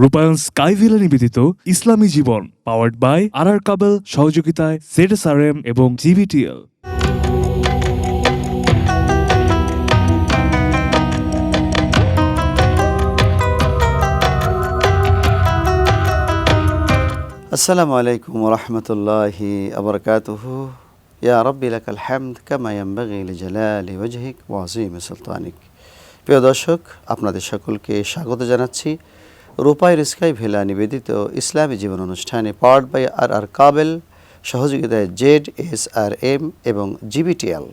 রূপায়ণ স্কাইভিলা নিবেদিত ইসলামী জীবন, powered by আর কাবেল, সহযোগিতায় ZSRM এবং GBTL। আসসালামু আলাইকুম ওয়া রাহমাতুল্লাহি ওয়া বারাকাতুহু। ইয়া রাব্বি লাকাল হামদ কামা ইয়ানবাগি লিজালালি ওয়াজহিক ওয়া আযীমি সুলতানিক। প্রিয় দর্শক, আপনাদের সকলকে স্বাগত জানাচ্ছি রূপায়ণ স্কাইভিলা নিবেদিত ইসলামী জীবন অনুষ্ঠানে, পাওয়ার্ড বাই আর কাবেল, সহযোগিতায় ZSRM এবং GBTL।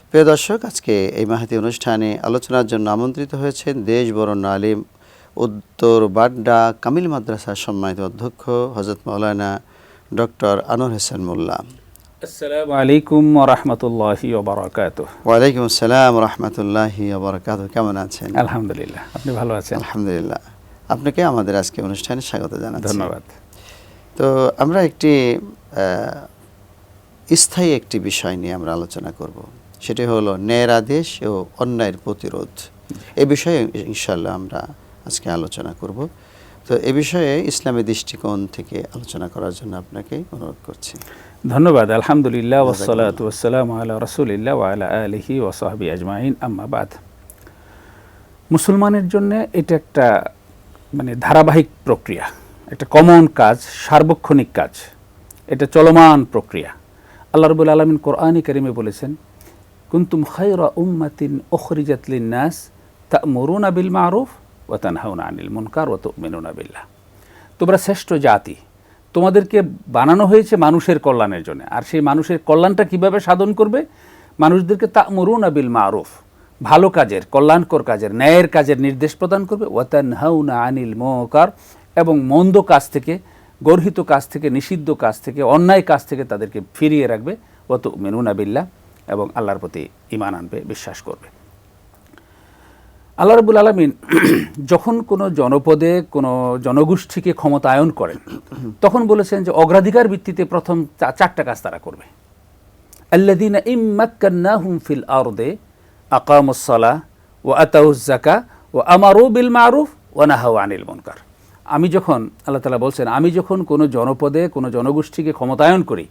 প্রিয় দর্শক, আজকে এই মাহাতি অনুষ্ঠানে আলোচনার জন্য আমন্ত্রিত হয়েছেন দেশ বরণ্য আলিম, উত্তর বাড্ডা কামিল মাদ্রাসার সম্মানিত অধ্যক্ষ হযরত মাওলানা ডক্টর আনোয়ার হোসেন মোল্লা। আসসালামু আলাইকুম ওয়া রাহমাতুল্লাহি ওয়া বারাকাতুহু। ওয়া আলাইকুম আসসালাম ওয়া রাহমাতুল্লাহি ওয়া বারাকাতুহু। কেমন আছেন? আলহামদুলিল্লাহ, আপনি ভালো আছেন? আলহামদুলিল্লাহ। আপনাকে আমাদের আজকে অনুষ্ঠানে স্বাগত জানাচ্ছি। ধন্যবাদ। তো আমরা একটি স্থায়ী একটি বিষয় নিয়ে আমরা আলোচনা করব, সেটি হলো ন্যায়ের আদেশ ও অন্যায়ের প্রতিরোধ। এই বিষয়ে ইনশাআল্লাহ আমরা আজকে আলোচনা করব। তো এ বিষয়ে ইসলামী দৃষ্টিকোণ থেকে আলোচনা করার জন্য আপনাকে অনুরোধ করছি। ধন্যবাদ। আলহামদুলিল্লাহ ওয়াসসালাতু ওয়াসসালামু আলা রাসূলিল্লাহ ওয়া আলা আলিহি ওয়া সাহবিহি আজমাইন, আম্মা বাদ। মুসলমানের জন্য এটা একটা ধারাবাহিক প্রক্রিয়া, একটা কমন কাজ, সার্বক্ষণিক কাজ, এটা চলমান প্রক্রিয়া। আল্লাহ রাব্বুল আলামিন কোরআনে কারিমে বলেছেন, কুনতুম খায়রা উম্মাতিন উখরিজাত লিন-নাস তা'মুরুনা বিল মা'রুফ ওয়া তানহাউনা আনিল মুনকার ওয়া তু'মিনুনা বিল্লাহ। তোমরা শ্রেষ্ঠ জাতি, তোমাদেরকে বানানো হয়েছে মানুষের কল্যাণের জন্য। আর সেই মানুষের কল্যাণটা কিভাবে সাধন করবে? মানুষদেরকে তা'মুরুনা বিল মা'রুফ, ভালো কাজের, কল্যাণকর কাজের, ন্যায়ের কাজের নির্দেশ প্রদান করবে। ওয়া তানহাউনা আনিল মুনকার, এবং মন্দ কাজ থেকে, গর্হিত কাজ থেকে, নিষিদ্ধ কাজ থেকে, অন্যায় কাজ থেকে তাদেরকে ফিরিয়ে রাখবে। ওয়া তু'মিনুনা বিল্লাহ, এবং আল্লাহর প্রতি ঈমান আনবে, বিশ্বাস করবে। আল্লাহ রাব্বুল আলামিন যখন কোনো জনপদে কোনো জনগোষ্ঠীকে ক্ষমতায়ন করেন, তখন বলেছেন যে অগ্রাধিকার ভিত্তিতে প্রথম 4টা কাজ তারা করবে। আল্লাযীনা ইম্মাক্কান্নাহুম ফিল আরদি আকামুস সালাহ ওয়া আতাউজ যাকাহ ওয়া আমারু বিল মা'রুফ ওয়া নাহাউ আনিল মুনকার। আল্লাহ তাআলা বলছেন, আমি যখন কোনো জনপদে কোনো জনগোষ্ঠীকে ক্ষমতায়ন করি,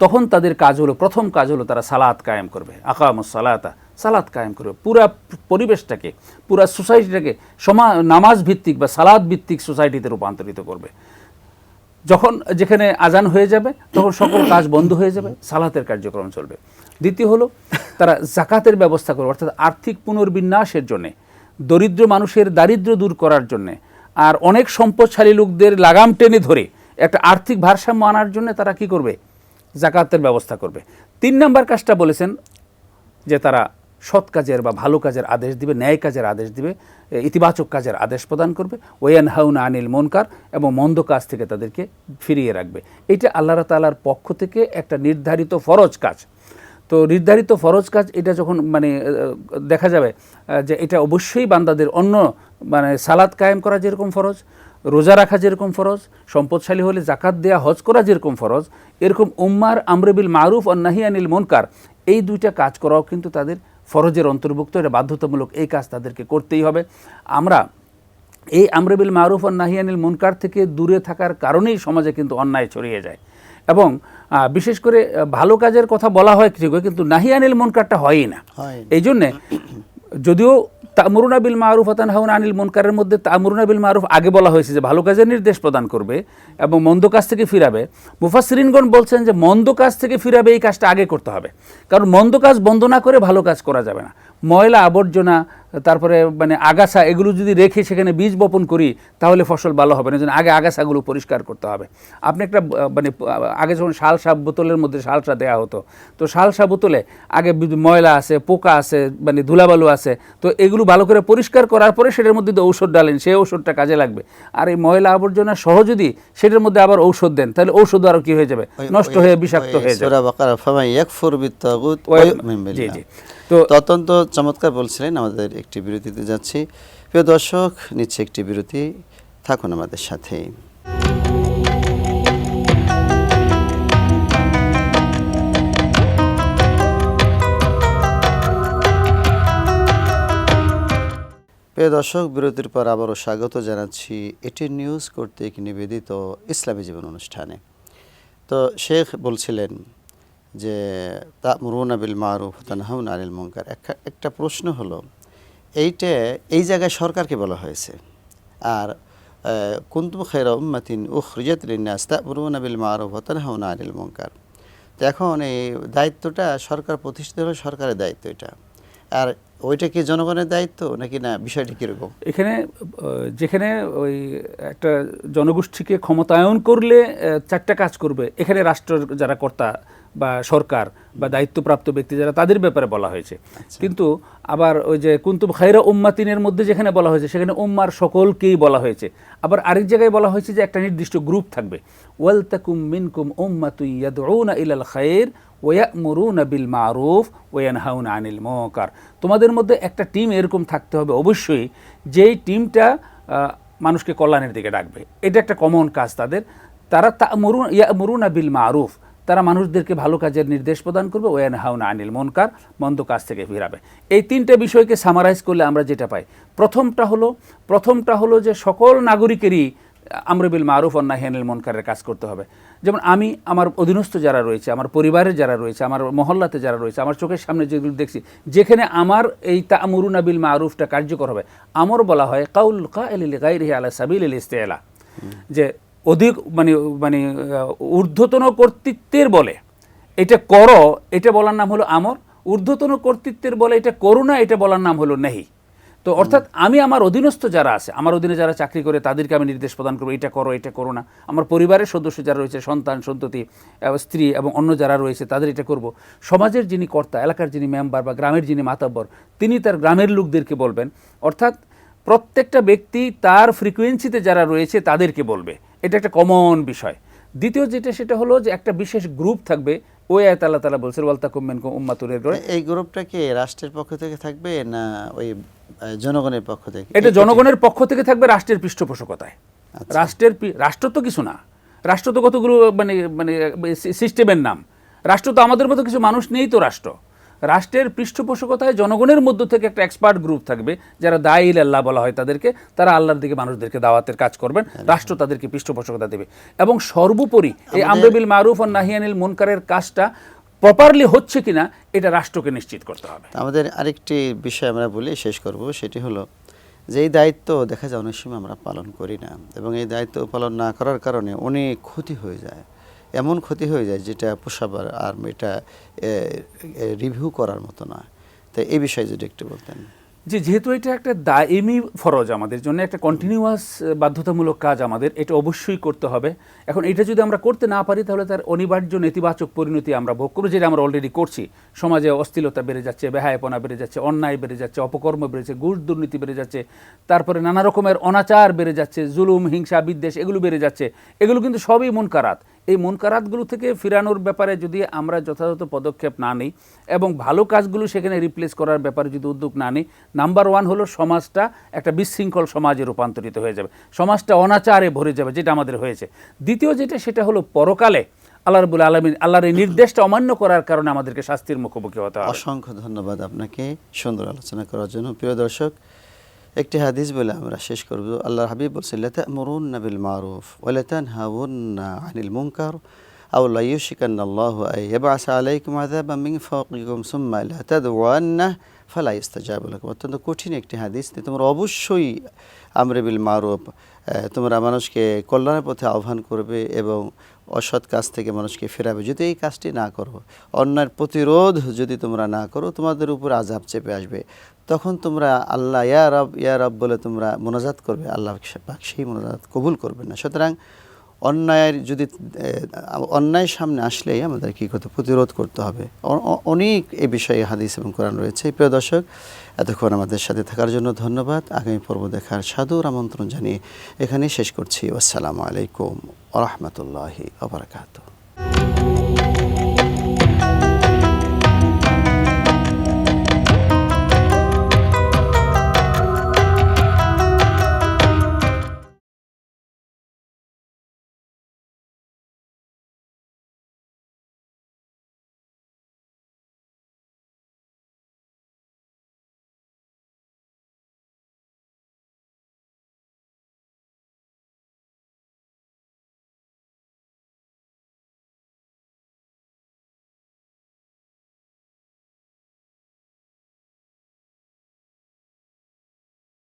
তখন তাদের কাজ হলো, প্রথম কাজ হলো তারা সালাত কায়েম করবে। আকামুস সালাতা, সালাত কায়েম করবে। পুরা পরিবেশটাকে, পুরা সোসাইটিটাকে নামাজ ভিত্তিক বা সালাত ভিত্তিক সোসাইটিতে রূপান্তরিত করবে। যখন যেখানে আজান হয়ে যাবে, তখন সকল কাজ বন্ধ হয়ে যাবে, সালাতের কার্যক্রম চলবে। দ্বিতীয় হলো তারা যাকাতের ব্যবস্থা করবে, অর্থাৎ আর্থিক পুনর্বিন্যাসের জন্যে, দরিদ্র মানুষের দারিদ্র্য দূর করার জন্যে, আর অনেক সম্পদশালী লোকদের লাগাম টেনে ধরে একটা আর্থিক ভারসাম্য আনার জন্য তারা কি করবে? যাকাতের ব্যবস্থা করবে। 3 নম্বর কাজটা বলেছেন যে তারা সৎ কাজের বা ভালো কাজের আদেশ দিবে, ন্যায় কাজের আদেশ দিবে, ইতিবাচক কাজের আদেশ প্রদান করবে। ওয়ানহাউনা আনিল মুনকার, এবং মন্দ কাজ থেকে তাদেরকে ফিরিয়ে রাখবে। এটা আল্লাহ তাআলার পক্ষ থেকে একটা নির্ধারিত ফরজ কাজ। তো নির্ধারিত ফরজ কাজ এটা যখন দেখা যাবে যে এটা অবশ্যই বান্দাদের অন্য সালাত কায়েম করা যেরকম ফরজ, রোজা রাখা যেরকম ফরজ, সম্পদশালী হলে যাকাত দেয়া, হজ করা যেরকম ফরজ, এরকম উম্মার আমরে বিল মারুফ আর নাহি আনিল মুনকার, এই 2টা কাজ করাও কিন্তু তাদের ফরজের অন্তর্ভুক্ত। এটা বাধ্যতামূলক, এই কাজ তাদেরকে করতেই হবে। আমরা এই আমরে বিল মারুফ আর নাহি আনিল মুনকার থেকে দূরে থাকার কারণেই সমাজে কিন্তু অন্যায় ছড়িয়ে যায়। এবং বিশেষ করে ভালো কাজের কথা বলা হয় ঠিক, কিন্তু নাহি আনিল মুনকারটা হয়ই না। এই জন্যে যদিও তা'মুরুনা বিল মারুফ ওয়া তানহাউনা আনিল মুনকারের মধ্যে তা'মুরুনা বিল মারুফ আগে বলা হয়েছে যে ভালো কাজের নির্দেশ প্রদান করবে এবং মন্দ কাজ থেকে ফিরাবে, মুফাসসিরিনগণ বলছেন যে মন্দ কাজ থেকে ফিরাবে এই কাজটা আগে করতে হবে। কারণ মন্দ কাজ বন্ধ না করে ভালো কাজ করা যাবে না। ময়লা আবর্জনা, তারপরে আগাছা, এগুলো যদি রেখে সেখানে বীজ বপন করি তাহলে ফসল ভালো হবে না। যেন আগে আগাছাগুলো পরিষ্কার করতে হবে। আপনি একটা আগে যখন শালসা বোতলের মধ্যে শালসা দেওয়া হতো, তো শালসা বোতলে আগে ময়লা আছে, পোকা আছে, ধুলাবালু আছে, তো এগুলো ভালো করে পরিষ্কার করার পরে সেটার মধ্যে ঔষধ ডালেন, সেই ঔষধটা কাজে লাগবে। আর এই ময়লা আবর্জনা সহ যদি সেটার মধ্যে আবার ঔষধ দেন, তাহলে ঔষধ আরও কি হয়ে যাবে? নষ্ট হয়ে বিষাক্ত হয়ে যাবে। তো অত্যন্ত চমৎকার বলছিলেন। আমাদের একটি বিরতিতে যাচ্ছি। প্রিয় দর্শক, নিচ্ছে একটি বিরতি, থাকুন আমাদের সাথে। প্রিয় দর্শক, বিরতির পর আবারও স্বাগত জানাচ্ছি এটি নিউজ কর্তৃক নিবেদিত ইসলামী জীবন অনুষ্ঠানে। তো শেখ বলছিলেন যে তা'মুরুনা বিল মারুফ ওয়া তানহাউনা আনিল মুনকার। একটা প্রশ্ন হলো, এই জায়গায় সরকারকে বলা হয়েছে, আর কুনতুম খায়রা উম্মাতিন উখরিজাত লিন-নাস তা'মুরুনা বিল মারুফ ওয়া তানহাউনা আনিল মুনকার। তো এখন এই দায়িত্বটা সরকার প্রতিষ্ঠিত হলো, সরকারের দায়িত্ব এটা, আর ওইটা কি জনগণের দায়িত্ব নাকি না? বিষয়টি কীরকম? এখানে যেখানে ওই একটা জনগোষ্ঠীকে ক্ষমতায়ন করলে চারটা কাজ করবে, এখানে রাষ্ট্রের যারা কর্তা বা সরকার বা দায়িত্বপ্রাপ্ত ব্যক্তি যারা, তাদের ব্যাপারে বলা হয়েছে। কিন্তু আবার ওই যে কুনতুম খায়রা উম্মাতিনের মধ্যে যেখানে বলা হয়েছে, সেখানে উম্মার সকলকেই বলা হয়েছে। আবার আরেক জায়গায় বলা হয়েছে যে একটা নির্দিষ্ট গ্রুপ থাকবে, ওয়ালতাকুম মিনকুম উম্মাতুন ইয়াদউনা ইলাল খায়র ওয়া ইয়া'মুরুনা বিল মারুফ ওয়া ইয়ানহাউনা আনিল মুনকার। তোমাদের মধ্যে একটা টিম এরকম থাকতে হবে অবশ্যই, যেই টিমটা মানুষকে কল্যাণের দিকে ডাকবে। এটা একটা কমন কাজ তাদের। তারা ইয়া'মুরুনা বিল মারুফ, তারা মানুষদেরকে ভালো কাজের নির্দেশ প্রদান করবে, ওয়া ইয়ানহাউনা আনিল মুনকার, মন্দ কাজ থেকে ফিরাবে। এই তিনটে বিষয়কে সামারাইজ করলে আমরা যেটা পাই, প্রথমটা হলো যে সকল নাগরিকেরই আমর বিল মারুফ ওয়া নাহি আনিল মুনকারের কাজ করতে হবে। যেমন আমি আমার অধীনস্থ যারা রয়েছে, আমার পরিবারের যারা রয়েছে, আমার মহল্লাতে যারা রয়েছে, আমার চোখের সামনে যেগুলো দেখছি, যেখানে আমার এই তা'মুরুনা বিল মারুফটা কার্যকর হবে, আমর বলা হয় কাউল কাইলি লিগাইরিহি আলা সাবিলিল ইস্তিলা, যে অধিক মানে ঊর্ধ্বতন কর্তৃত্বের বলে এটা করো, এটা বলার নাম হলো আমর। ঊর্ধ্বতন কর্তৃত্বের বলে এটা করো না, এটা বলার নাম হলো নেহি। তো অর্থাৎ আমি আমার অধীনস্থ যারা আছে, আমার অধীনে যারা চাকরি করে, তাদেরকে আমি নির্দেশ প্রদান করবো, এটা করো, এটা করো না। আমার পরিবারের সদস্য যারা রয়েছে, সন্তান সন্ততি, স্ত্রী এবং অন্য যারা রয়েছে, তাদের এটা করব। সমাজের যিনি কর্তা, এলাকার যিনি মেম্বার বা গ্রামের যিনি মাতব্বর, তিনি তার গ্রামের লোকদেরকে বলবেন। অর্থাৎ প্রত্যেকটা ব্যক্তি তার ফ্রিকোয়েন্সিতে যারা রয়েছে তাদেরকে বলবে। এটা একটা কমন বিষয়। দ্বিতীয় যেটা, সেটা হলো যে একটা বিশেষ গ্রুপ থাকবে। ওই আয়াত আল্লাহ তাআলা বলছেন ওয়ালতাকুম মিনকুম উম্মাতুন। এই গ্রুপটা কি রাষ্ট্রের পক্ষ থেকে থাকবে না ওই জনগণের পক্ষ থেকে? এটা জনগণের পক্ষ থেকে থাকবে, রাষ্ট্রের পৃষ্ঠপোষকতায়। রাষ্ট্র তো কিছু না, রাষ্ট্র তো কতগুলো মানে সিস্টেমের নাম। রাষ্ট্র তো আমাদের মতো কিছু মানুষ নেই তো রাষ্ট্র। রাষ্ট্রের পৃষ্ঠপোষকতায় জনগণের মধ্য থেকে একটা এক্সপার্ট গ্রুপ থাকবে, যারা দাঈল আল্লাহ বলা হয় তাদেরকে। তারা আল্লাহর দিকে মানুষদেরকে দাওয়াতের কাজ করবেন, রাষ্ট্র তাদেরকে পৃষ্ঠপোষকতা দেবে। এবং সর্বোপরি এই আমর বিল মারুফ ওয়া নাহি আনিল মুনকারের কাজটা প্রপারলি হচ্ছে কিনা, এটা রাষ্ট্রকে নিশ্চিত করতে হবে। আমাদের আরেকটি বিষয় আমরা বলে শেষ করব, সেটি হলো যে এই দায়িত্ব দেখা যায় অনেক সময় আমরা পালন করি না, এবং এই দায়িত্ব পালন না করার কারণে অনেক ক্ষতি হয়ে যায়, এমন ক্ষতি হয়ে যায় যেটা পোষাবার আর এটা রিভিউ করার মতো না। তো এই বিষয়ে যদি একটু বলতেন। যেহেতু এটা একটা দায়মি ফরজ, আমাদের জন্য একটা কন্টিনিউয়াস বাধ্যতামূলক কাজ, আমাদের এটা অবশ্যই করতে হবে। এখন এটা যদি আমরা করতে না পারি, তাহলে তার অনিবার্য নেতিবাচক পরিণতি আমরা ভোগ করব, যেটা আমরা অলরেডি করছি। সমাজে অস্থিরতা বেড়ে যাচ্ছে, বেহায়াপনা বেড়ে যাচ্ছে, অন্যায় বেড়ে যাচ্ছে, অপকর্ম বেড়ে যাচ্ছে, ঘুষ দুর্নীতি বেড়ে যাচ্ছে, তারপরে নানা রকমের অনাচার বেড়ে যাচ্ছে, জুলুম, হিংসা, বিদ্বেষ এগুলো বেড়ে যাচ্ছে। এগুলো কিন্তু সবই মুনকারাত। এই মুনকারাতগুলো থেকে ফিরানোর ব্যাপারে যদি আমরা যথাযথ পদক্ষেপ না নিই এবং ভালো কাজগুলো সেখানে রিপ্লেস করার ব্যাপারে যদি উদ্যোগ না নিই, নাম্বার ওয়ান হলো সমাজটা একটা বিশৃঙ্খল সমাজে রূপান্তরিত হয়ে যাবে, সমাজটা অনাচারে ভরে যাবে, যেটা আমাদের হয়েছে। দ্বিতীয় যেটা, সেটা হলো পরকালে আল্লাহ রাব্বুল আলামিন আল্লাহর এই নির্দেশটা অমান্য করার কারণে আমাদেরকে শাস্তির মুখোমুখি হতে হবে। অসংখ্য ধন্যবাদ আপনাকে সুন্দর আলোচনা করার জন্য। প্রিয় দর্শক, একটি হাদিস বলে আমরা শেষ করব। আল্লাহর হাবিব বলছেন, লা তা'মুরুন্না বিল মারুফ ওয়া লা তানহাউন্না আনিল মুনকার আও লা ইউশিকান্নাল্লাহু আন ইয়াবআসা আলাইকুম আযাবাম মিন ফাওকিকুম সুম্মা লা তাদওয়ান্না ফালা ইস্তাজাবু লাকুম। অত্যন্ত কঠিন একটি হাদিস। তোমরা অবশ্যই আমরে বিল মারুফ, তোমরা মানুষকে কল্যাণের পথে আহ্বান করবে এবং অসৎ কাজ থেকে মানুষকে ফেরাবে। যদি এই কাজটি না করো, অন্যায়ের প্রতিরোধ যদি তোমরা না করো, তোমাদের উপর আযাব চেপে আসবে। তখন তোমরা আল্লাহ ইয়া রব বলে তোমরা মোনাজাত করবে, আল্লাহ পাক সেই মোনাজাত কবুল করবে না। সুতরাং অন্যায় সামনে আসলেই আমাদের কী করতে, প্রতিরোধ করতে হবে। অনেক এই বিষয়ে হাদিস এবং কোরআন রয়েছে। প্রিয় দর্শক, এতক্ষণ আমাদের সাথে থাকার জন্য ধন্যবাদ। আগামী পর্ব দেখার সাদর আমন্ত্রণ জানিয়ে এখানেই শেষ করছি। আসসালামু আলাইকুম ওয়া রাহমাতুল্লাহি ওয়া বারাকাতুহু।